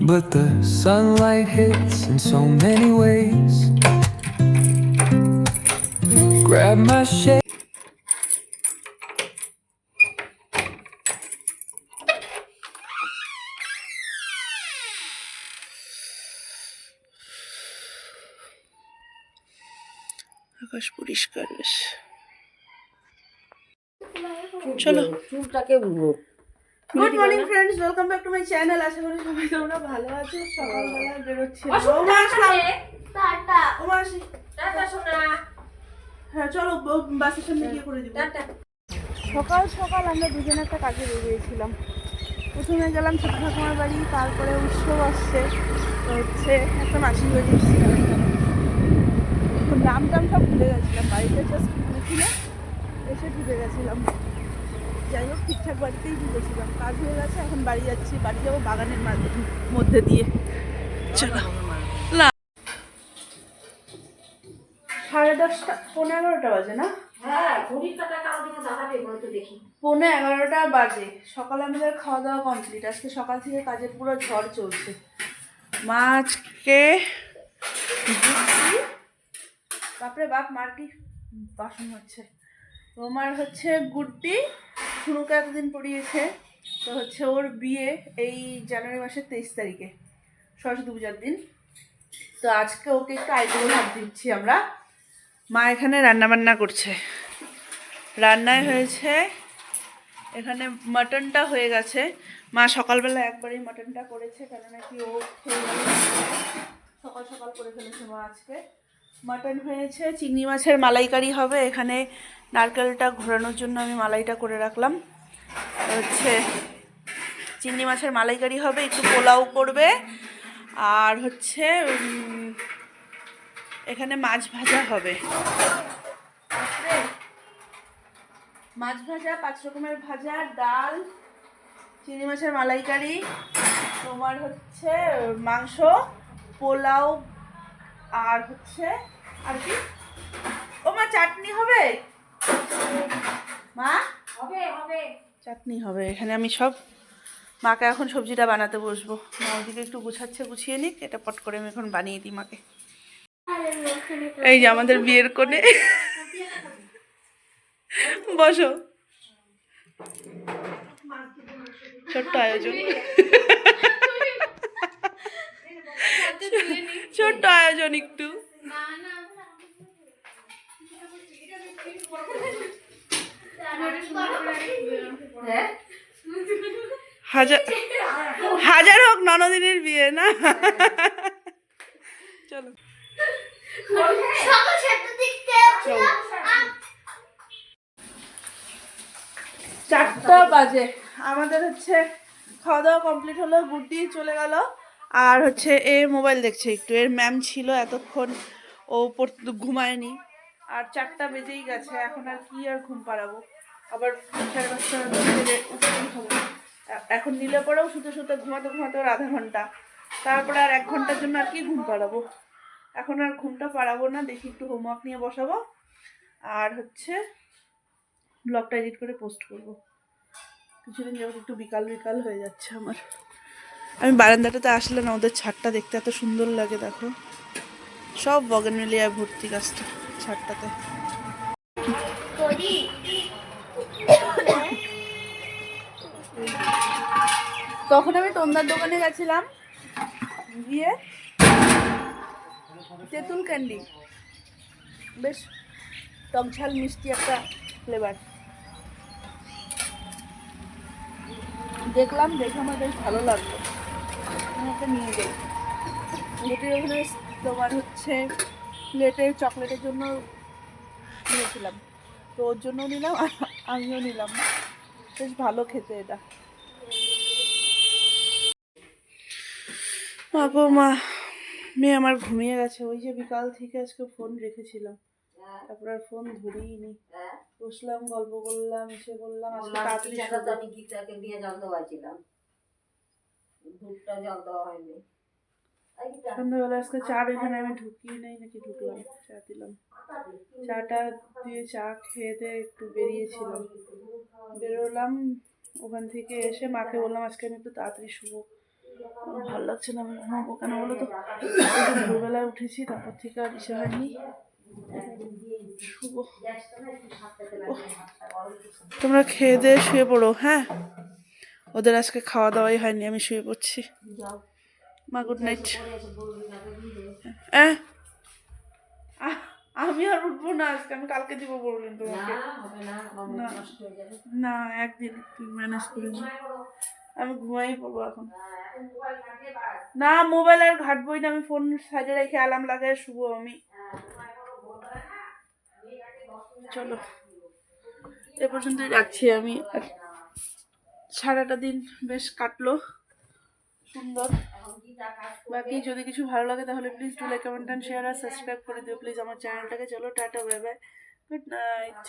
but the sunlight hits in so many ways. Grab my shade. আকাশ পরিষ্কার বেশ। চলো চুলটাকে good morning friends, welcome back to my channel. আশা করি সবাই তোমরা ভালো আছো। সকালবেলা বেরোচ্ছি। হ্যাঁ চলো বাসের সামনে গিয়ে করে দিব। সকাল সকাল আমরা দুজনে একটা কাজে বেরিয়েছিলাম। প্রথমে গেলাম ছোট ঠাকুমার বাড়ি, তারপরে উৎসব আসছে হচ্ছে একটা মাসির বাড়ি এসেছিলাম। নাম টাম সব ভুলে গেছিলাম, বাড়িতে জাস্ট ঢুকেছিল, এসে ঢুকে গেছিলাম। যাই হোক ঠিকঠাক বাড়িতেই ঢুকেছিলাম, কাজ হয়ে গেছে। এখন বাড়ি যাচ্ছি, বাড়ি যাবো বাগানের মধ্যে দিয়ে। চলো না 10:30 11:30 বাজে না? হ্যাঁ, ঘড়ির কাঁটা কারোর দিকে দাঁড়াবে বলে তো দেখি। 11:30 বাজে। সকালে আমাদের খাওয়া দাওয়া কমপ্লিট। আজকে সকাল থেকে কাজের পুরো ঝড় চলছে। মা আজকে বাপরে বাপ, মার কি বাসন হচ্ছে। তোমার হচ্ছে গুড্ডি শুরুকে এতদিন পড়িয়েছে, তো হচ্ছে ওর বিয়ে এই জানুয়ারি মাসের 23 তারিখে, সরস্বতী পূজার দিন। তো আজকে ওকে একটু আইবুড়ো ভাত দিচ্ছি আমরা। মা এখানে রান্না বান্না করছে। রান্নায় হয়েছে এখানে মাটনটা হয়ে গেছে। মা সকালবেলা একবারই মাটনটা করেছে, কেন নাকি ও খেয়ে সকাল সকাল করে ফেলেছে মা আজকে। মাটন হয়েছে, চিংড়ি মাছের মালাইকারি হবে। এখানে নারকেলটা ঘোরানোর জন্য আমি মালাইটা করে রাখলাম। হচ্ছে চিংড়ি মাছের মালাইকারি হবে, একটু পোলাও করবে, আর হচ্ছে এখানে মাছ ভাজা হবে। মাছ ভাজা, 5 রকমের ভাজা, ডাল, চিংড়ি মাছের মালাইকারি, তোমার হচ্ছে মাংস, পোলাও, আর হচ্ছে আর কি ও মা চাটনি হবে। মা হবে হবে চাটনি হবে। এখানে আমি সব মাকে এখন সবজিটা বানাতে বসবো। মা ওদিকে একটু গুছাচ্ছে, গুছিয়ে নিক, এটা পট করে আমি এখন বানিয়ে দিই মাকে। এই যে আমাদের বিয়ের কোণে, বসো। ছোট্ট আয়োজন, ছোট্ট আয়োজন একটু। হাজার হাজার হোক ননদিনের বিয়ে না। চলো 4টা বাজে। আমাদের হচ্ছে খাওয়া দাওয়া কমপ্লিট হলো, গুড্ডি চলে গেল, আর হচ্ছে এ মোবাইল দেখছে একটু। এর ম্যাম ছিল এতক্ষণ, ও ঘুমায়নি। আর 4টা বেজেই গেছে, এখন আর কি আর ঘুম পাড়াবো। আবার 5:30 উঠতেই হবে। এখন নিলে পরেও শুতে শুতে ঘুমাতে ঘুমাতে ওর আধা ঘন্টা, তারপরে আর 1 ঘন্টার জন্য আর কি ঘুম পাড়াবো। এখন আর ঘুমটা পাড়াবো না, দেখি একটু হোমওয়ার্ক নিয়ে বসাবো, আর হচ্ছে ব্লগটা এডিট করে পোস্ট করবো। কিছুদিন যাবত একটু বিকাল বিকাল হয়ে যাচ্ছে আমার। আমি বারান্দাটাতে আসলে না, ওদের ছাদটা দেখতে এত সুন্দর লাগে। দেখো সব বগেনভেলিয়ায় ভর্তি গাছটা ছাদটাতে। তখন আমি তন্দার দোকানে গেছিলাম, গিয়ে তেঁতুল ক্যান্ডি, বেশ টকঝাল মিষ্টি একটা ফ্লেভার দেখলাম, দেখে আমার বেশ ভালো লাগলো, একটা নিয়ে যাই। রুটির ওখানে তোমার হচ্ছে প্লেটে চকলেটের জন্য নিয়েছিলাম, তো ওর জন্য নিলাম, আমিও নিলাম। বেশ ভালো খেতে এটা। বাবা মা, মেয়ে আমার ঘুমিয়ে গেছে। ওই যে বিকাল থেকে আজকে ফোন রেখেছিলাম, তারপর আর ফোন ধরিনি। বসলাম, গল্প করলাম, এসে বললাম আজকে তাড়াতাড়ি গীতাকে দিয়ে জল দেওয়াছিলাম, দুধটা জল দেওয়া হয়নি। সন্ধ্যাবেলা আজকে চা এখানে আমি ঢুকিয়ে নেই নাকি ঢুকলাম, চা দিলাম। চাটা দিয়ে চা খেয়ে দিয়ে একটু বেরিয়েছিলাম, বেরোলাম। ওখান থেকে এসে মাকে বললাম আজকে আমি একটু তাড়াতাড়ি শুবো, আমার ভালো লাগছে না, আমি ঘুমাবো কেন বলো তো? একটু ভোরবেলায় উঠেছি, তারপর থেকে আর ইসে হয়নি। শুভ, তোমরা খেয়ে দিয়ে শুয়ে পড়ো, হ্যাঁ? ওদের আজকে খাওয়া দাওয়াই হয়নি, আমি শুয়ে পড়ছি। মা গুড নাইট। আমি আর উঠবো না আজকে, আমি কালকে দিব বললেন তোমাকে। না, একদিন তুই ম্যানেজ করে নি, আমি ঘুমাই পড়বো এখন। না, মোবাইল আর ঘাটবই না, আমি ফোন সাইডে রেখে অ্যালার্ম লাগাই শুবো আমি। চলো, এ পর্যন্তই রাখছি আমি। সারাটা দিন বেশ কাটলো সুন্দর। বাকি যদি কিছু ভালো লাগে তাহলে please do like, comment and share আর সাবস্ক্রাইব করে দিও প্লিজ আমার চ্যানেলটাকে। চলো টাটা, বাই বাই, গুড নাইট।